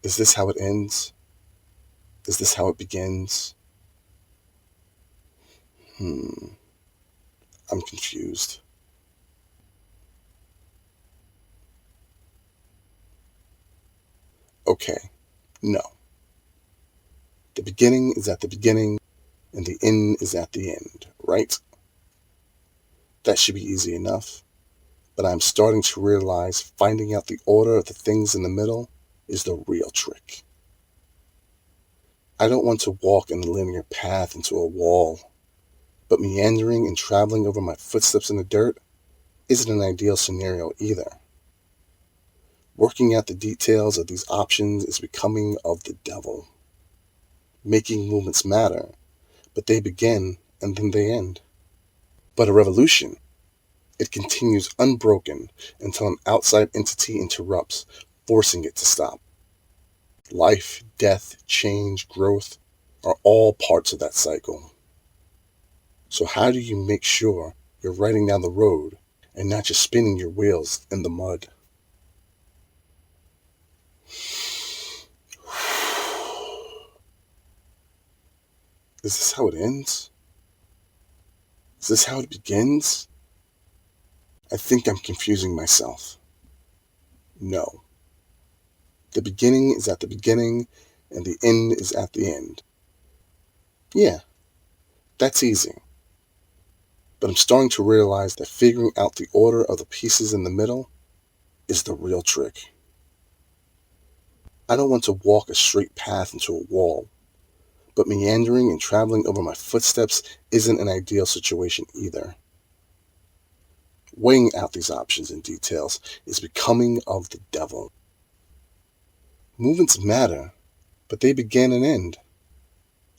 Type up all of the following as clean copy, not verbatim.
Is this how it ends? Is this how it begins? I'm confused. Okay, no. The beginning is at the beginning, and the end is at the end, right? That should be easy enough. But I'm starting to realize finding out the order of the things in the middle is the real trick. I don't want to walk in a linear path into a wall, but meandering and traveling over my footsteps in the dirt isn't an ideal scenario either. Working out the details of these options is becoming of the devil. Making movements matter, but they begin and then they end. But a revolution, it continues unbroken until an outside entity interrupts, forcing it to stop. Life, death, change, growth are all parts of that cycle. So how do you make sure you're riding down the road and not just spinning your wheels in the mud? Is this how it ends? Is this how it begins? I think I'm confusing myself. No. The beginning is at the beginning, and the end is at the end. Yeah, that's easy. But I'm starting to realize that figuring out the order of the pieces in the middle is the real trick. I don't want to walk a straight path into a wall, but meandering and traveling over my footsteps isn't an ideal situation either. Weighing out these options and details is becoming of the devil. Movements matter, but they begin and end.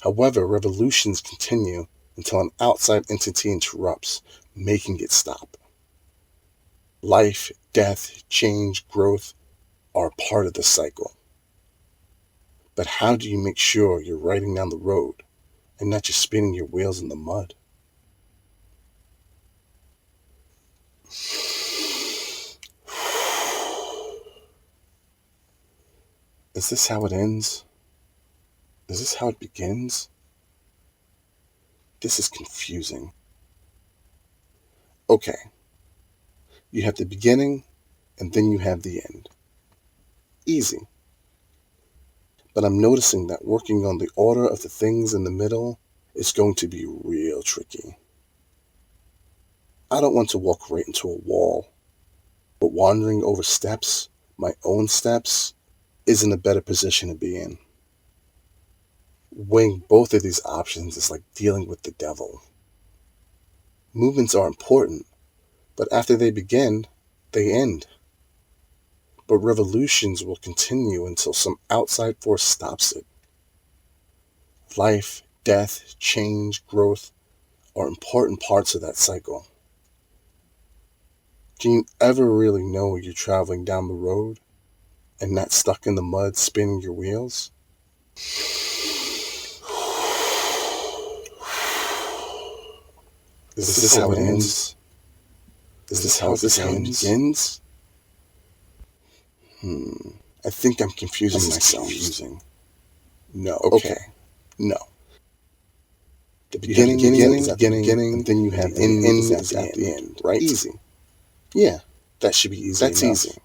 However, revolutions continue until an outside entity interrupts, making it stop. Life, death, change, growth are part of the cycle. But how do you make sure you're riding down the road and not just spinning your wheels in the mud? Is this how it ends? Is this how it begins? This is confusing. Okay, you have the beginning and then you have the end. Easy. But I'm noticing that working on the order of the things in the middle is going to be real tricky. I don't want to walk right into a wall, but wandering over steps, my own steps, isn't a better position to be in. Weighing both of these options is like dealing with the devil. Movements are important, but after they begin, they end. But revolutions will continue until some outside force stops it. Life, death, change, growth are important parts of that cycle. Can you ever really know you're traveling down the road and not stuck in the mud spinning your wheels? Is this how it ends? Is this how it begins? I think I'm confusing myself. No, okay, no. The beginning is at the beginning, and then you have the end is at the end, right? Easy. Yeah, that should be easy. That's easy.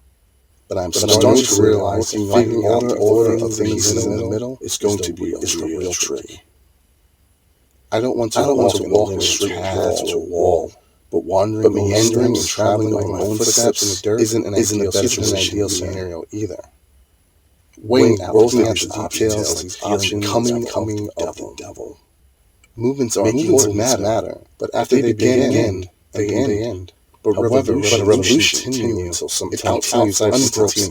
But I'm starting to realize figuring out the order of things in the middle is going to be the real trick. I don't want to walk a straight path to a wall, but meandering and traveling over my own footsteps in the dirt isn't an ideal scenario either. Weighing out both of these details, these options coming of the devil. Movements matter, but after they begin, they end. But revolutions continue until some outside entity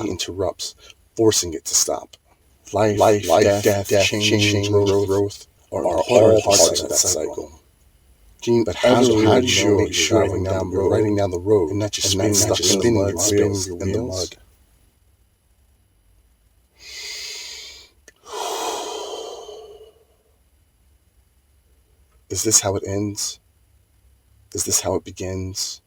interrupts, forcing it to stop. Life, death, change, growth are all parts of that cycle. But how do you make sure you're riding down the road and not just spinning your wheels in the mud? Is this how it ends? Is this how it begins?